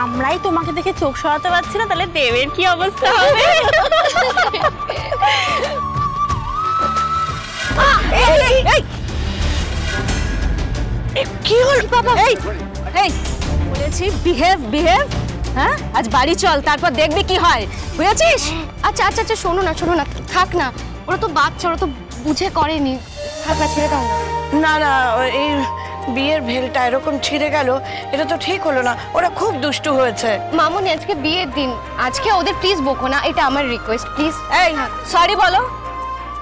আমরাই তোমাকে দেখে চোখ সরাতে পারছি না, তাহলে দেবের কি অবস্থা হবে? কি হল বাবা? এই এই বলেছি বিহেভ বিহেভ। হ্যাঁ, আজ বাড়ি চল, তারপর দেখবি কি হয়, বুঝেছিস? আচ্ছা আচ্ছা আচ্ছা, শোনো না শোনো না, থাক না, ওরা তো বাচ্চা, ওরা তো বুঝে করেনি, থাক না, ছেড়ে দাও না। না না, এই বিয়ের ভেলটা এরকম ছিঁড়ে গেল, এটা তো ঠিক হলো না। ওরা খুব দুষ্টু হয়েছে। মামুনি, আজকে বিয়ের দিন, আজকে ওদের প্লিজ বকো না, এটা আমার রিকোয়েস্ট, প্লিজ। এই সরি বলো।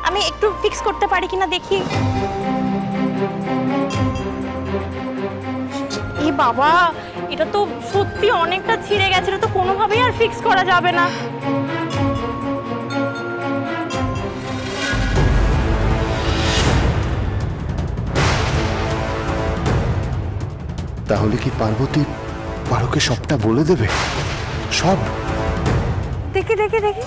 আমি একটু ফিক্স করতে পারি কিনা দেখি। এ বাবা, এটা তো সত্যি অনেকটা ছিঁড়ে গেছে, এটা তো কোনোভাবেই আর ফিক্স করা যাবে না। তাহলে কি পার্বতী পারোকে সবটা বলে দেবে? সব? দেখি দেখি দেখি।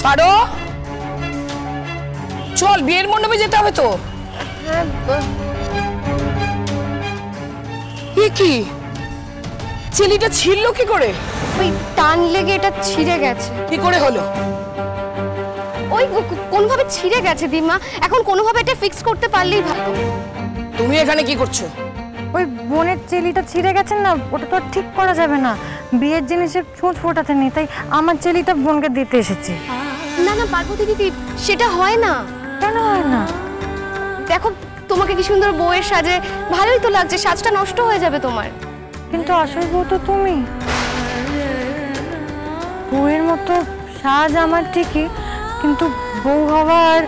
পারো, চল বিয়ের মণ্ডপে যেতে হবে তো। হ্যাঁ, কি ছেলেটা ছিড়ল কি করে? ওই টান লেগে এটা ছিঁড়ে গেছে। কি করে হলো? ওই কোনোভাবে ছিঁড়ে গেছে দিমা, এখন কোনোভাবে এটা ফিক্স করতে পারলেই ভালো। তুমি এখানে কি করছো? ওই বোনের চেলিটা ছিঁড়ে গেছেন না, ওটা তো ঠিক করা যাবে না, বিয়ের জিনিসের ছুঁচ ফোটাতে নেই, তাই আমার চেলিটা বোনকে দিতে এসেছি। না না পার্বতী দিদি, সেটা হয় না। কেন হয় না? দেখো তোমাকে কি সুন্দর বউয়ের সাজে, ভালোই তো লাগছে, সাজটা নষ্ট হয়ে যাবে তোমার। কিন্তু আসল বউ তো তুমি। বউয়ের মতো সাজ আমার ঠিকই, কিন্তু বউ হওয়া আর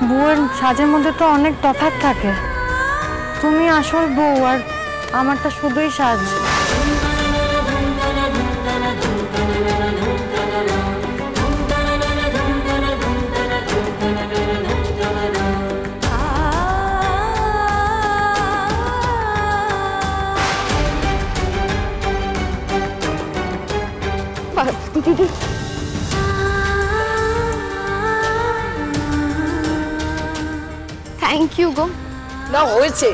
বউয়ের সাজের মধ্যে তো অনেক তফাৎ থাকে। তুমি আসল বউ আর আমারটা শুধুই সাজ। দিদি থ্যাংক ইউ গো। না হয়েছে,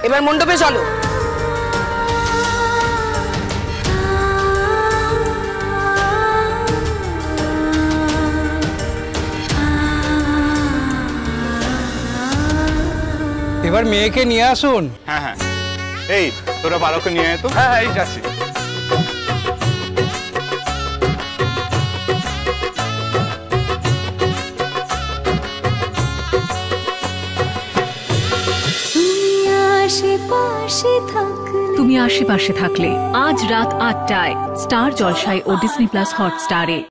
এবার মণ্ডপে চলো। এবার মেয়েকে নিয়ে আসুন। হ্যাঁ হ্যাঁ, এই তোরা পারোকে নিয়ে আয় তো। হ্যাঁ হ্যাঁ, এই যাচ্ছি। তুমি আশেপাশে থাকলে আজ রাত ৮টায় স্টার জলসায় ও ডিজনি প্লাস হটস্টারে।